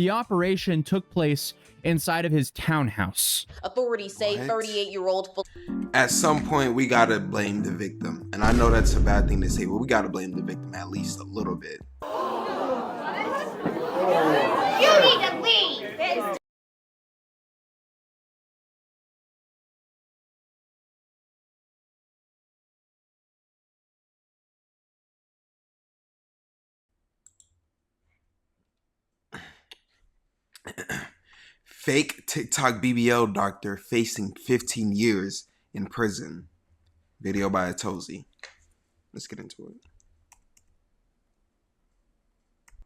The operation took place inside of his townhouse. Authorities say 38-year-old... At some point, we gotta blame the victim. And I know that's a bad thing to say, but we gotta blame the victim at least a little bit. You need to leave! Fake TikTok BBL doctor facing 15 years in prison. Video by Atozi. Let's get into it.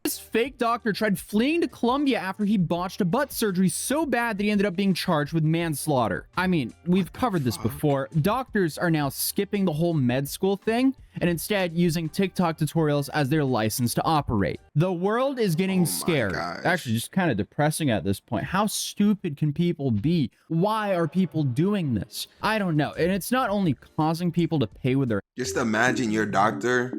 This fake doctor tried fleeing to Colombia after he botched a butt surgery so bad that he ended up being charged with manslaughter. I mean, we've covered this before. Doctors are now skipping the whole med school thing and instead using TikTok tutorials as their license to operate. The world is getting scared. Actually, just kind of depressing at this point. How stupid can people be? Why are people doing this? I don't know. And it's not only causing people to pay with their... Just imagine your doctor,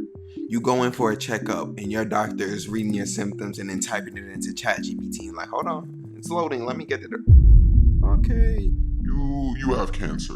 you go in for a checkup and your doctor is reading your symptoms and then typing it into ChatGPT and like, hold on, it's loading, let me get it. Okay. You have cancer.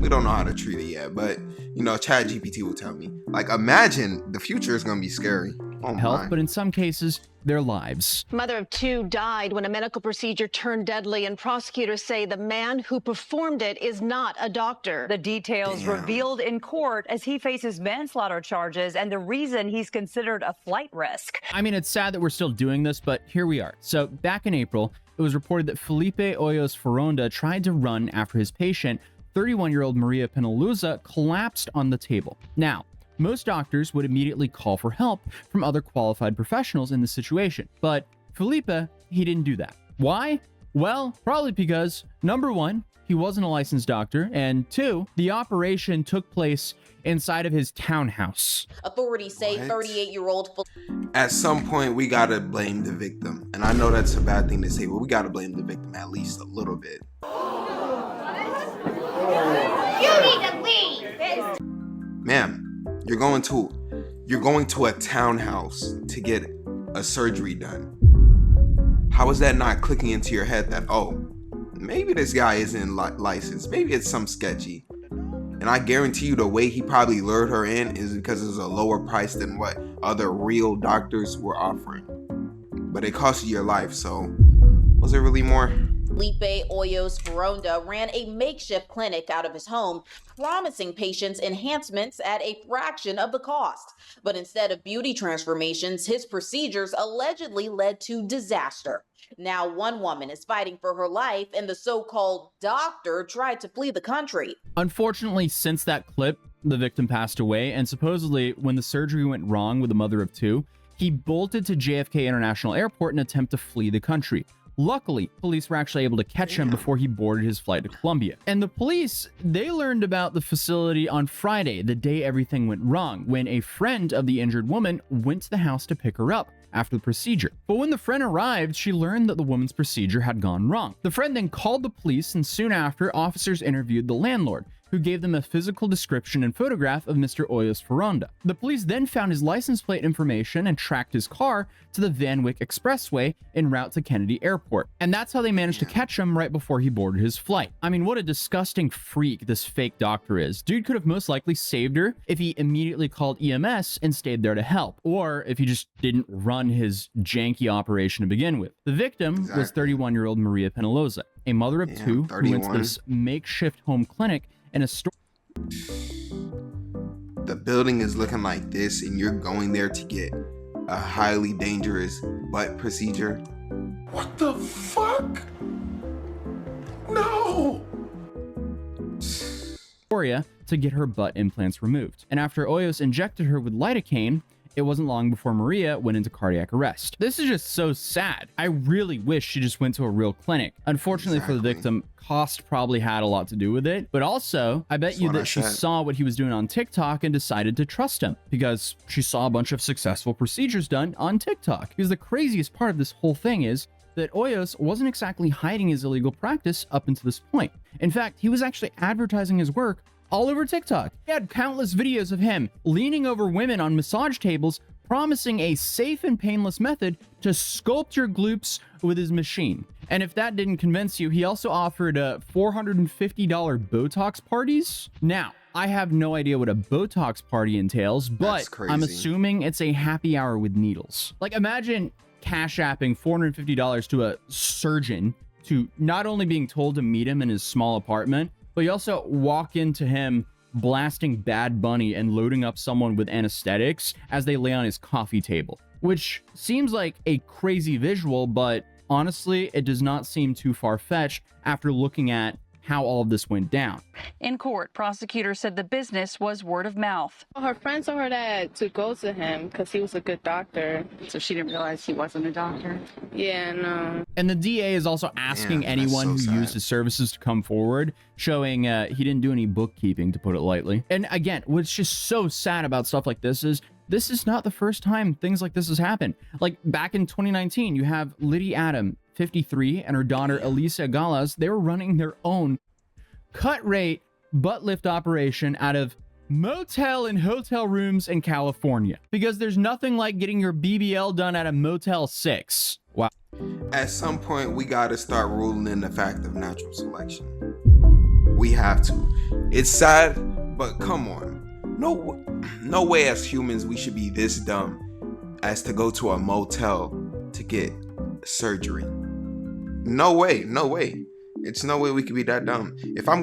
We don't know how to treat it yet, but you know, ChatGPT will tell me. Like, imagine the future is gonna be scary. Oh health, my. but in some cases, their lives. Mother of two died when a medical procedure turned deadly, and prosecutors say the man who performed it is not a doctor. The details revealed in court as he faces manslaughter charges and the reason he's considered a flight risk. I mean, it's sad that we're still doing this, but here we are. So back in April, it was reported that Felipe Hoyos Ferronda tried to run after his patient, 31-year-old Maria Penaloza, collapsed on the table. Now, most doctors would immediately call for help from other qualified professionals in this situation, but Felipe, he didn't do that. Why? Well, probably because, number one, he wasn't a licensed doctor, and two, the operation took place inside of his townhouse. Authorities say 38-year-old... At some point, we gotta blame the victim. And I know that's a bad thing to say, but we gotta blame the victim at least a little bit. You need to leave! Ma'am, you're going to a townhouse to get a surgery done. How is that not clicking into your head that, oh, maybe this guy isn't licensed, maybe it's some sketchy? And I guarantee you the way he probably lured her in is because it was a lower price than what other real doctors were offering. But it cost you your life, so was it really more? Felipe Hoyos Ferronda ran a makeshift clinic out of his home, promising patients enhancements at a fraction of the cost. But instead of beauty transformations, his procedures allegedly led to disaster. Now one woman is fighting for her life, and the so-called doctor tried to flee the country. Unfortunately, since that clip, the victim passed away, and supposedly when the surgery went wrong with the mother of two, he bolted to JFK International Airport in an attempt to flee the country. Luckily, police were actually able to catch him before he boarded his flight to Colombia. And the police, they learned about the facility on Friday, the day everything went wrong, when a friend of the injured woman went to the house to pick her up after the procedure. But when the friend arrived, she learned that the woman's procedure had gone wrong. The friend then called the police, and soon after, officers interviewed the landlord, who gave them a physical description and photograph of Mr. Hoyos Ferronda. The police then found his license plate information and tracked his car to the Van Wyck Expressway en route to Kennedy Airport. And that's how they managed to catch him right before he boarded his flight. I mean, what a disgusting freak this fake doctor is. Dude could have most likely saved her if he immediately called EMS and stayed there to help, or if he just didn't run his janky operation to begin with. The victim was 31-year-old Maria Penaloza, a mother of two who went to this makeshift home clinic in a store. The building is looking like this and you're going there to get a highly dangerous butt procedure. What the fuck? No! To get her butt implants removed. And after Hoyos injected her with lidocaine, it wasn't long before Maria went into cardiac arrest. This is just so sad. I really wish she just went to a real clinic. Unfortunately for the victim, cost probably had a lot to do with it. But also, I bet you that she saw what he was doing on TikTok and decided to trust him because she saw a bunch of successful procedures done on TikTok. Because the craziest part of this whole thing is that Hoyos wasn't exactly hiding his illegal practice up until this point. In fact, he was actually advertising his work all over TikTok. He had countless videos of him leaning over women on massage tables, promising a safe and painless method to sculpt your glutes with his machine. And if that didn't convince you, he also offered $450 Botox parties. Now, I have no idea what a Botox party entails, but I'm assuming it's a happy hour with needles. Like, imagine cash apping $450 to a surgeon to not only being told to meet him in his small apartment, but you also walk into him blasting Bad Bunny and loading up someone with anesthetics as they lay on his coffee table, which seems like a crazy visual, but honestly, it does not seem too far-fetched after looking at how all of this went down. In court, prosecutors said the business was word of mouth. Her friend told her that to go to him because he was a good doctor. So she didn't realize he wasn't a doctor? Yeah, no. And the DA is also asking anyone who used his services to come forward, showing he didn't do any bookkeeping, to put it lightly. And again, what's just so sad about stuff like this is not the first time things like this has happened. Like back in 2019, you have Liddy Adam, 53, and her daughter Elisa Galas. They were running their own cut rate butt lift operation out of motel and hotel rooms in California, because there's nothing like getting your BBL done at a Motel 6. Wow. At some point, we gotta start ruling in the fact of natural selection. We have to. It's sad, but come on. No way as humans we should be this dumb as to go to a motel to get surgery. No way. It's no way we could be that dumb. If I'm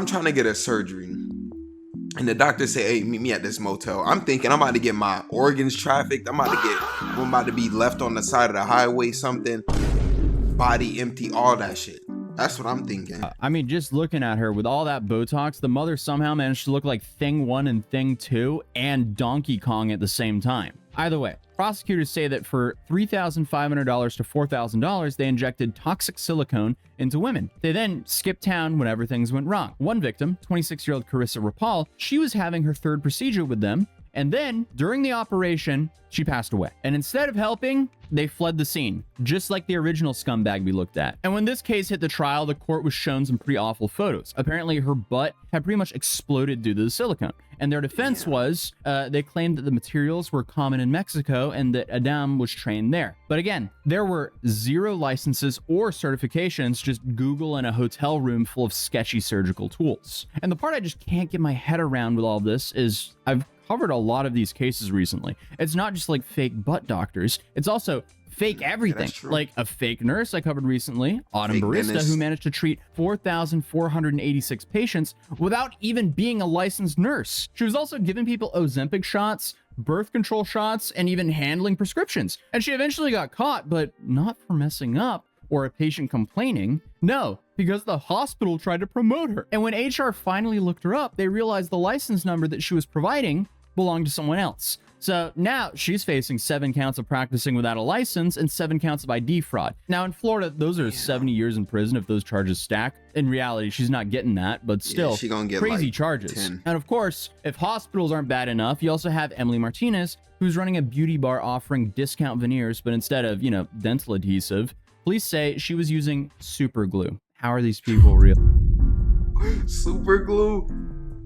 trying to get a surgery and the doctor say, hey, meet me at this motel, I'm thinking I'm about to get my organs trafficked. I'm about to be left on the side of the highway, something, body empty, all that shit. That's what I'm thinking. I mean, just looking at her with all that Botox, the mother somehow managed to look like Thing 1 and Thing 2 and Donkey Kong at the same time. Either way, prosecutors say that for $3,500 to $4,000, they injected toxic silicone into women. They then skipped town whenever things went wrong. One victim, 26-year-old Carissa Rapal, she was having her third procedure with them, and then during the operation, she passed away. And instead of helping, they fled the scene, just like the original scumbag we looked at. And when this case hit the trial, the court was shown some pretty awful photos. Apparently, her butt had pretty much exploded due to the silicone. And their defense was, they claimed that the materials were common in Mexico and that Adam was trained there. But again, there were 0 licenses or certifications, just Google and a hotel room full of sketchy surgical tools. And the part I just can't get my head around with all this is, I've covered a lot of these cases recently. It's not just like fake butt doctors, it's also fake everything. Like a fake nurse I covered recently, Autumn Barista, who managed to treat 4,486 patients without even being a licensed nurse. She was also giving people Ozempic shots, birth control shots, and even handling prescriptions. And she eventually got caught, but not for messing up or a patient complaining. No, because the hospital tried to promote her. And when HR finally looked her up, they realized the license number that she was providing belonged to someone else. So now she's facing 7 counts of practicing without a license and 7 counts of ID fraud. Now in Florida, those are 70 years in prison if those charges stack. In reality, she's not getting that, but still, she gonna get crazy like charges. 10. And of course, if hospitals aren't bad enough, you also have Emily Martinez, who's running a beauty bar offering discount veneers, but instead of, dental adhesive, police say she was using super glue. How are these people real? Super glue?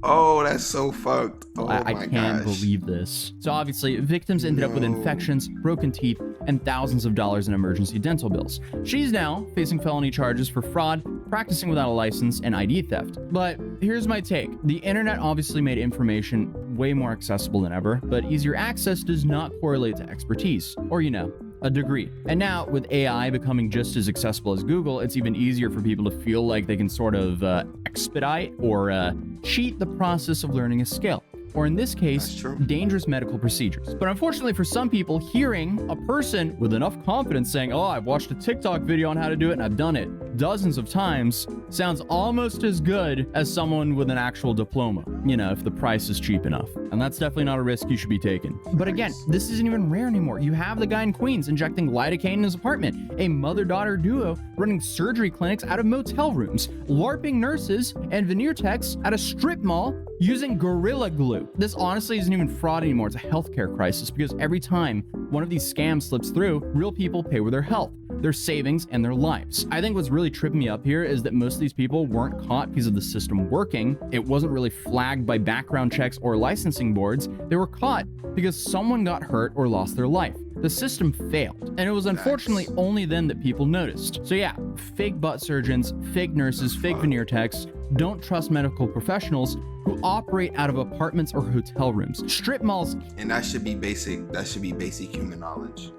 Oh, that's so fucked. Oh, I can't believe this. So obviously, victims ended up with infections, broken teeth, and thousands of dollars in emergency dental bills. She's now facing felony charges for fraud, practicing without a license, and ID theft. But here's my take. The internet obviously made information way more accessible than ever, but easier access does not correlate to expertise, or a degree. And now, with AI becoming just as accessible as Google, it's even easier for people to feel like they can sort of expedite or cheat the process of learning a skill. Or in this case, dangerous medical procedures. But unfortunately for some people, hearing a person with enough confidence saying, oh, I've watched a TikTok video on how to do it and I've done it dozens of times, sounds almost as good as someone with an actual diploma, if the price is cheap enough. And that's definitely not a risk you should be taking. But again, this isn't even rare anymore. You have the guy in Queens injecting lidocaine in his apartment, a mother-daughter duo running surgery clinics out of motel rooms, LARPing nurses and veneer techs at a strip mall using Gorilla Glue. This honestly isn't even fraud anymore. It's a healthcare crisis because every time one of these scams slips through, real people pay with their health. their savings, and their lives. I think what's really tripping me up here is that most of these people weren't caught because of the system working. It wasn't really flagged by background checks or licensing boards. They were caught because someone got hurt or lost their life. The system failed, and it was unfortunately only then that people noticed. So yeah, fake butt surgeons, fake nurses, fake veneer techs. Don't trust medical professionals who operate out of apartments or hotel rooms. Strip malls, And that should be basic. That should be basic human knowledge.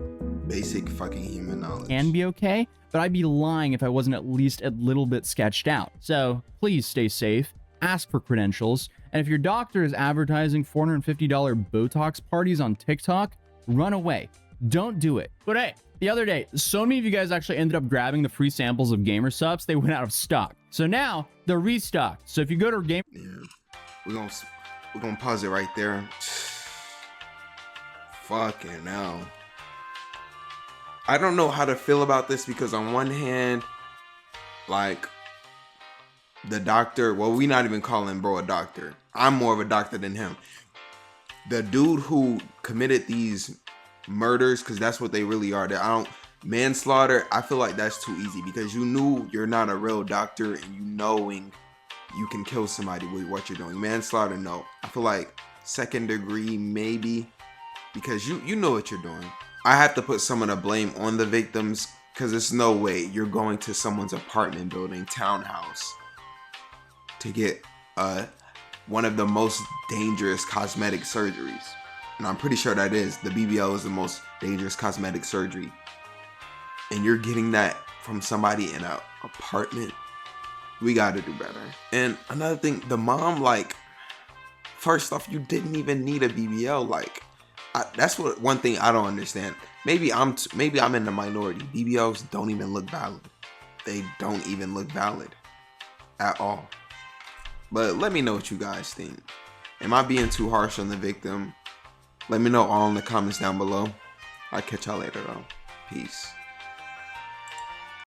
Basic fucking human knowledge. can be okay, but I'd be lying if I wasn't at least a little bit sketched out. So please stay safe, ask for credentials, and if your doctor is advertising $450 Botox parties on TikTok, run away. Don't do it. But hey, the other day, so many of you guys actually ended up grabbing the free samples of Gamer Subs. They went out of stock. So now they're restocked. So if you go to Gamer... Yeah. We're gonna pause it right there. Fucking hell. I don't know how to feel about this because on one hand, like, the doctor, well, we not even calling bro a doctor. I'm more of a doctor than him. The dude who committed these murders, because that's what they really are. Manslaughter, I feel like that's too easy because you knew you're not a real doctor and you knowing you can kill somebody with what you're doing. Manslaughter, no. I feel like second degree, maybe, because you know what you're doing. I have to put some of the blame on the victims because there's no way you're going to someone's apartment building, townhouse, to get one of the most dangerous cosmetic surgeries. And I'm pretty sure that is. The BBL is the most dangerous cosmetic surgery. And you're getting that from somebody in an apartment. We gotta do better. And another thing, the mom, like, first off, you didn't even need a BBL. Like, that's what one thing I don't understand. Maybe I'm in the minority. BBLs don't even look valid. They don't even look valid at all. But let me know what you guys think. Am I being too harsh on the victim? Let me know all in the comments down below. I'll catch y'all later though. Peace.